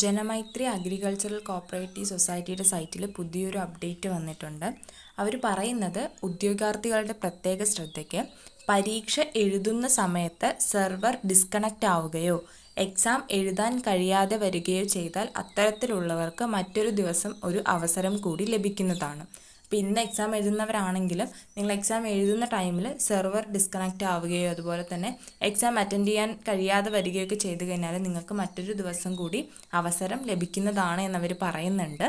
Janamaithri agricultural cooperative സൊസൈറ്റിയുടെ സൈറ്റിൽ പുതിയൊരു അപ്ഡേറ്റ് വന്നിട്ടുണ്ട്. അവർ പറയുന്നത് ഉദ്യോഗാർത്ഥികളുടെ പ്രത്യേക ശ്രദ്ധയ്ക്ക് പരീക്ഷ എഴുതുന്ന സമയത്ത് സെർവർ ഡിസ്കണക്റ്റ് ആവുകയോ എക്സാം എഴുതാൻ കഴിയാതെ വരികയോ ചെയ്താൽ അത്തരത്തിലുള്ളവർക്ക് മറ്റൊരു ദിവസം ഒരു അവസരം കൂടി ലഭിക്കുന്നതാണ്. അപ്പോൾ ഇന്ന് എക്സാം എഴുതുന്നവരാണെങ്കിലും നിങ്ങൾ എക്സാം എഴുതുന്ന ടൈമിൽ സെർവർ ഡിസ്കണക്റ്റ് ആവുകയോ അതുപോലെ തന്നെ എക്സാം അറ്റൻഡ് ചെയ്യാൻ കഴിയാതെ വരികയൊക്കെ ചെയ്തു കഴിഞ്ഞാൽ നിങ്ങൾക്ക് മറ്റൊരു ദിവസം കൂടി അവസരം ലഭിക്കുന്നതാണ് എന്നവർ പറയുന്നുണ്ട്.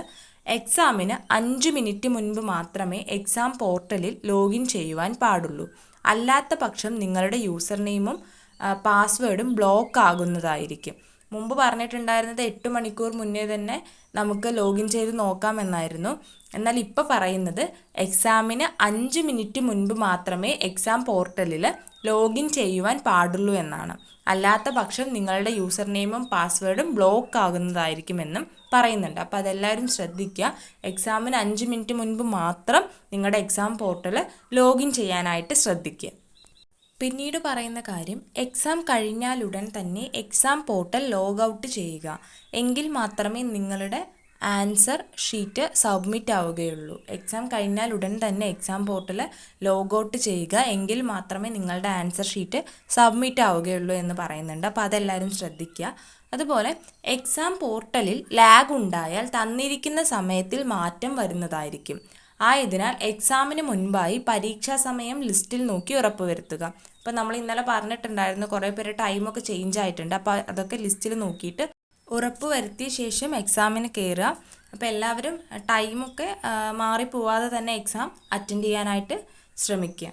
എക്സാമിന് 5 മിനിറ്റ് മുൻപ് മാത്രമേ എക്സാം പോർട്ടലിൽ ലോഗിൻ ചെയ്യുവാൻ പാടുള്ളൂ. അല്ലാത്ത പക്ഷം നിങ്ങളുടെ യൂസർ നെയിമും പാസ്വേഡും ബ്ലോക്ക് ആകുന്നതായിരിക്കും. മുമ്പ് പറഞ്ഞിട്ടുണ്ടായിരുന്നത് 8 മണിക്കൂർ മുന്നേ തന്നെ നമുക്ക് ലോഗിൻ ചെയ്ത് നോക്കാമെന്നായിരുന്നു. എന്നാൽ ഇപ്പോൾ പറയുന്നത് എക്സാമിന് 5 മിനിറ്റ് മുൻപ് മാത്രമേ എക്സാം പോർട്ടലിൽ ലോഗിൻ ചെയ്യുവാൻ പാടുള്ളൂ എന്നാണ്. അല്ലാത്ത പക്ഷം നിങ്ങളുടെ യൂസർ നെയിമും പാസ്വേഡും ബ്ലോക്ക് ആകുന്നതായിരിക്കുമെന്നും പറയുന്നുണ്ട്. അപ്പോൾ അതെല്ലാവരും ശ്രദ്ധിക്കുക. എക്സാമിന് 5 മിനിറ്റ് മുൻപ് മാത്രം നിങ്ങളുടെ എക്സാം പോർട്ടൽ ലോഗിൻ ചെയ്യാനായിട്ട് ശ്രദ്ധിക്കുക. പിന്നീട് പറയുന്ന കാര്യം, എക്സാം കഴിഞ്ഞാലുടൻ തന്നെ എക്സാം പോർട്ടൽ ലോഗ് ഔട്ട് ചെയ്യുക. എങ്കിൽ മാത്രമേ നിങ്ങളുടെ ആൻസർ ഷീറ്റ് സബ്മിറ്റ് ആവുകയുള്ളൂ. എക്സാം കഴിഞ്ഞാൽ ഉടൻ തന്നെ എക്സാം പോർട്ടൽ ലോഗ് ഔട്ട് ചെയ്യുക. എങ്കിൽ മാത്രമേ നിങ്ങളുടെ ആൻസർ ഷീറ്റ് സബ്മിറ്റ് ആവുകയുള്ളൂ എന്ന് പറയുന്നുണ്ട്. അപ്പോൾ അതെല്ലാവരും ശ്രദ്ധിക്കുക. അതുപോലെ എക്സാം പോർട്ടലിൽ ലാഗ് ഉണ്ടായാൽ തന്നിരിക്കുന്ന സമയത്തിൽ മാറ്റം വരുന്നതായിരിക്കും. ആയതിനാൽ എക്സാമിന് മുൻപായി പരീക്ഷാ സമയം ലിസ്റ്റിൽ നോക്കി ഉറപ്പുവരുത്തുക. അപ്പോൾ നമ്മൾ ഇന്നലെ പറഞ്ഞിട്ടുണ്ടായിരുന്നു കുറേ പേര് ടൈമൊക്കെ ചേഞ്ച് ആയിട്ടുണ്ട്. അപ്പോൾ അതൊക്കെ ലിസ്റ്റിൽ നോക്കിയിട്ട് ഉറപ്പ് വരുത്തിയ ശേഷം എക്സാമിന് കയറുക. അപ്പോൾ എല്ലാവരും ടൈമൊക്കെ മാറിപ്പോവാതെ തന്നെ എക്സാം അറ്റൻഡ് ചെയ്യാനായിട്ട് ശ്രമിക്കുക.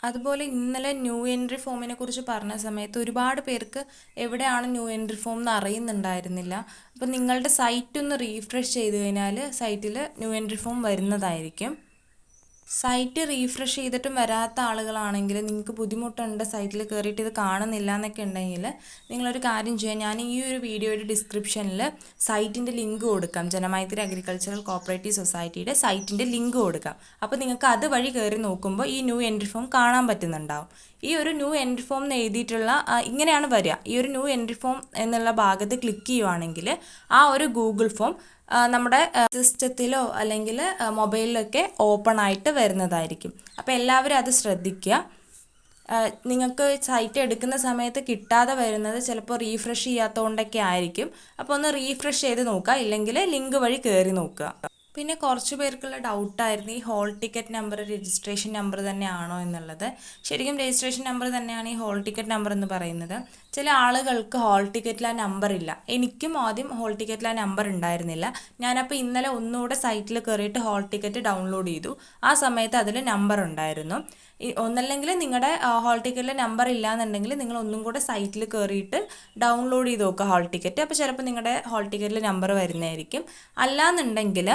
അതുപോലെ ഇന്നലെ ന്യൂ എൻട്രി ഫോമിനെ കുറിച്ച് പറഞ്ഞ സമയത്ത് ഒരുപാട് പേർക്ക് എവിടെയാണ് ന്യൂ എൻട്രി ഫോം എന്ന് അറിയുന്നുണ്ടായിരുന്നില്ല. അപ്പോൾ നിങ്ങളുടെ സൈറ്റ് ഒന്ന് റീഫ്രഷ് ചെയ്ത് കഴിഞ്ഞാൽ സൈറ്റിൽ ന്യൂ എൻട്രി ഫോം വരുന്നതായിരിക്കും. സൈറ്റ് റീഫ്രഷ് ചെയ്തിട്ടും വരാത്ത ആളുകളാണെങ്കിൽ നിങ്ങൾക്ക് ബുദ്ധിമുട്ടുണ്ട്, സൈറ്റിൽ കയറിയിട്ട് ഇത് കാണുന്നില്ല എന്നൊക്കെ ഉണ്ടെങ്കിൽ നിങ്ങളൊരു കാര്യം ചെയ്യുക. ഞാൻ ഈ ഒരു വീഡിയോയുടെ ഡിസ്ക്രിപ്ഷനിൽ സൈറ്റിൻ്റെ ലിങ്ക് കൊടുക്കാം. ജനമൈത്രി അഗ്രികൾച്ചറൽ കോപ്പറേറ്റീവ് സൊസൈറ്റിയുടെ സൈറ്റിൻ്റെ ലിങ്ക് കൊടുക്കാം. അപ്പോൾ നിങ്ങൾക്ക് അതുവഴി കയറി നോക്കുമ്പോൾ ഈ ന്യൂ എൻട്രി ഫോം കാണാൻ പറ്റുന്നുണ്ടാവും. ഈ ഒരു ന്യൂ എൻട്രി ഫോം എന്ന് എഴുതിയിട്ടുള്ള ഇങ്ങനെയാണ് വരിക. ഈ ഒരു ന്യൂ എൻട്രി ഫോം എന്നുള്ള ഭാഗത്ത് ക്ലിക്ക് ചെയ്യുവാണെങ്കിൽ ആ ഒരു ഗൂഗിൾ ഫോം നമ്മുടെ സിസ്റ്റത്തിലോ അല്ലെങ്കിൽ മൊബൈലിലൊക്കെ ഓപ്പൺ ആയിട്ട് വരുന്നതായിരിക്കും. അപ്പോൾ എല്ലാവരും അത് ശ്രദ്ധിക്കുക. നിങ്ങൾക്ക് സൈറ്റ് എടുക്കുന്ന സമയത്ത് കിട്ടാതെ വരുന്നത് ചിലപ്പോൾ റീഫ്രഷ് ചെയ്യാത്തതുകൊണ്ടൊക്കെ ആയിരിക്കും. അപ്പോൾ ഒന്ന് റീഫ്രഷ് ചെയ്ത് നോക്കുക, ഇല്ലെങ്കിൽ ലിങ്ക് വഴി കയറി നോക്കുക. പിന്നെ കുറച്ച് പേർക്കുള്ള ഡൗട്ടായിരുന്നു ഈ hall ticket number registration number തന്നെയാണോ എന്നുള്ളത്. ശരിക്കും രജിസ്ട്രേഷൻ നമ്പർ തന്നെയാണ് ഈ ഹോൾ ടിക്കറ്റ് നമ്പർ എന്ന് പറയുന്നത്. ചില ആളുകൾക്ക് ഹോൾ ടിക്കറ്റിൽ ആ നമ്പർ ഇല്ല. എനിക്കും ആദ്യം ഹോൾ ടിക്കറ്റിൽ ആ നമ്പർ ഉണ്ടായിരുന്നില്ല. ഞാനപ്പോൾ ഇന്നലെ ഒന്നുകൂടെ സൈറ്റിൽ കയറിയിട്ട് ഹോൾ ടിക്കറ്റ് ഡൗൺലോഡ് ചെയ്തു. ആ സമയത്ത് അതിൽ നമ്പർ ഉണ്ടായിരുന്നു. ഒന്നല്ലെങ്കിൽ നിങ്ങളുടെ ഹോൾ ടിക്കറ്റിൽ നമ്പർ ഇല്ല എന്നുണ്ടെങ്കിൽ നിങ്ങൾ ഒന്നും കൂടെ സൈറ്റിൽ കയറിയിട്ട് ഡൗൺലോഡ് ചെയ്ത് നോക്കുക ഹോൾ ടിക്കറ്റ്. അപ്പോൾ ചിലപ്പോൾ നിങ്ങളുടെ ഹോൾ ടിക്കറ്റിൽ നമ്പർ വരുന്നതായിരിക്കും. അല്ലാന്നുണ്ടെങ്കിൽ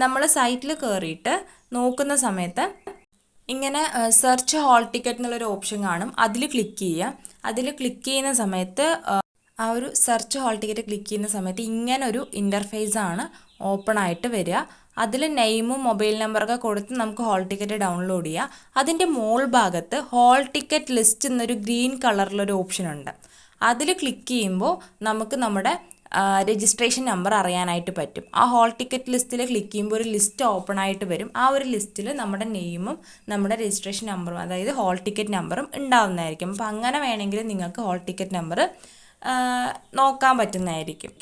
നമ്മൾ സൈറ്റിൽ കയറിയിട്ട് നോക്കുന്ന സമയത്ത് ഇങ്ങനെ സെർച്ച് ഹോൾ ടിക്കറ്റ് എന്നുള്ളൊരു ഓപ്ഷൻ കാണും. അതിൽ ക്ലിക്ക് ചെയ്യുക. അതിൽ ക്ലിക്ക് ചെയ്യുന്ന സമയത്ത് ആ ഒരു സെർച്ച് ഹോൾ ടിക്കറ്റ് ക്ലിക്ക് ചെയ്യുന്ന സമയത്ത് ഇങ്ങനൊരു ഇൻ്റർഫേസാണ് ഓപ്പൺ ആയിട്ട് വരിക. അതിൽ നെയിമും മൊബൈൽ നമ്പറൊക്കെ കൊടുത്ത് നമുക്ക് ഹോൾ ടിക്കറ്റ് ഡൗൺലോഡ് ചെയ്യാം. അതിൻ്റെ മോൾ ഭാഗത്ത് ഹോൾ ടിക്കറ്റ് ലിസ്റ്റ് എന്നൊരു ഗ്രീൻ കളറിലൊരു ഓപ്ഷൻ ഉണ്ട്. അതിൽ ക്ലിക്ക് ചെയ്യുമ്പോൾ നമുക്ക് നമ്മുടെ രജിസ്ട്രേഷൻ നമ്പർ അറിയാനായിട്ട് പറ്റും. ആ ഹോൾ ടിക്കറ്റ് ലിസ്റ്റിൽ ക്ലിക്ക് ചെയ്യുമ്പോൾ ഒരു ലിസ്റ്റ് ഓപ്പൺ ആയിട്ട് വരും. ആ ഒരു ലിസ്റ്റിൽ നമ്മുടെ നെയിമും നമ്മുടെ രജിസ്ട്രേഷൻ നമ്പറും അതായത് ഹോൾ ടിക്കറ്റ് നമ്പറും ഉണ്ടാവുന്നതായിരിക്കും. അപ്പോൾ അങ്ങനെ വേണമെങ്കിൽ നിങ്ങൾക്ക് ഹോൾ ടിക്കറ്റ് നമ്പർ നോക്കാൻ പറ്റുന്നതായിരിക്കും.